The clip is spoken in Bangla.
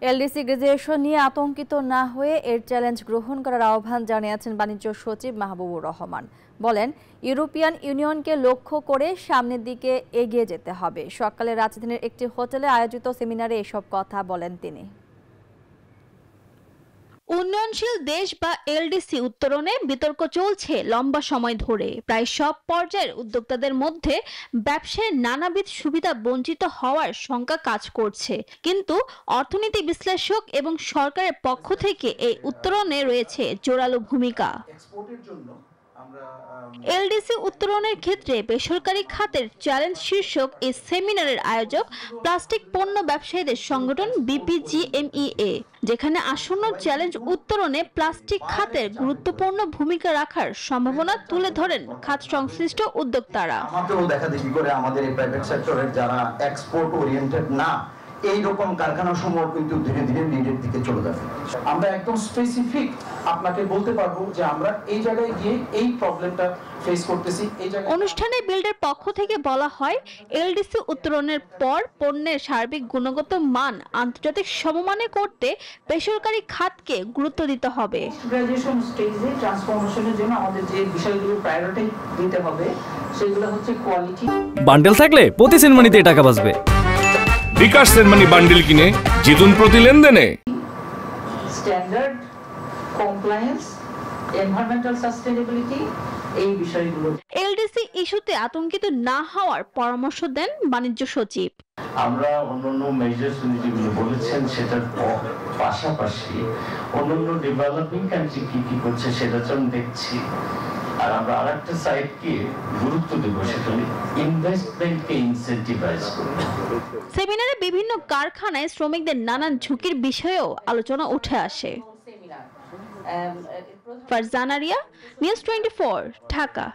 এলডিসি গ্রাজুয়েশন নিয়ে আতঙ্কিত না হয়ে এর চ্যালেঞ্জ গ্রহণ করার আহ্বান জানিয়েছেন বাণিজ্য সচিব মাহবুবুর রহমান। বলেন, ইউরোপিয়ান ইউনিয়নকে লক্ষ্য করে সামনের দিকে এগিয়ে যেতে হবে। সকালে রাজধানীর একটি হোটেলে আয়োজিত সেমিনারে এসব কথা বলেন তিনি। উন্নয়নশীল দেশ বা এলডিসি উত্তরণে বিতর্ক চলছে লম্বা সময় ধরে। প্রায় সব পর্যায়ের উদ্যোক্তাদের মধ্যে ব্যবসায় নানাবিধ সুবিধা বঞ্চিত হওয়ার শঙ্কা কাজ করছে, কিন্তু অর্থনীতি বিশ্লেষক এবং সরকারের পক্ষ থেকে এই উত্তরণে রয়েছে জোরালো ভূমিকা। এলডিসি উত্তরণের ক্ষেত্রে বেসরকারি খাতের চ্যালেঞ্জ শীর্ষক এই সেমিনারের আয়োজক প্লাস্টিক পণ্য ব্যবসায়ীদের সংগঠন বিপিজিএমইএ, যেখানে আসন্ন চ্যালেঞ্জ উত্তরণে প্লাস্টিক খাতের গুরুত্বপূর্ণ ভূমিকা রাখার সম্ভাবনা তুলে ধরেন খাত সংশ্লিষ্ট উদ্যোক্তারা। আমাদেরও দেখা দেখি করে আমাদের এই প্রাইভেট সেক্টরের যারা এক্সপোর্ট ওরিয়েন্টেড না, এই রকম কারখানা সমূহ কিন্তু ধীরে ধীরে লিডের দিকে চলে যাবে। আমরা একদম স্পেসিফিক আপনাকে বলতে পারবো যে আমরা এই জায়গায় গিয়ে এই প্রবলেমটা ফেস করতেছি। এই জায়গায় অনুষ্ঠানে বিল্ডের পক্ষ থেকে বলা হয়, এলডিসি উত্তরণের পর পণ্যের সার্বিক গুণগত মান আন্তর্জাতিক সমমানে করতে বেসরকারি খাতকে গুরুত্ব দিতে হবে। গ্রাজুয়েশন স্টেজে ট্রান্সফরমেশনের জন্য আমাদের যে বিষয়গুলো প্রায়োরিটি দিতে হবে সেগুলো হচ্ছে কোয়ালিটি। বান্ডেল থাকলে প্রতি সেনমানিতে টাকা বাঁচবে। বিকাশ সেনমানি বান্ডেল কিনে জিতুন প্রতি লেনদেনে। স্ট্যান্ডার্ড, কমপ্লায়েন্স, এনভায়রনমেন্টাল সাস্টেইনেবিলিটি, এই বিষয়গুলো। এলডিসি ইস্যুতে আতঙ্কিত না হওয়ার পরামর্শ দেন বাণিজ্য সচিব। আমরা অন্যান্য মেজর যেগুলো বলেছেন সেটার পাশাপাশি অন্যান্য ডেভেলপিং কান্ট্রি কি করছে সেটা আমি দেখছি। আর আমরা আরেকটা সাইডকে গুরুত্ব দেব, সেটা ইনভেস্টমেন্টকে ইনসেন্টিভাইজ করব। সেমিনারে বিভিন্ন কারখানায় শ্রমিকদের নানান ঝুঁকির বিষয়েও আলোচনা উঠে আসে। ফারজানা রিয়া, নিউজ 24, ঢাকা।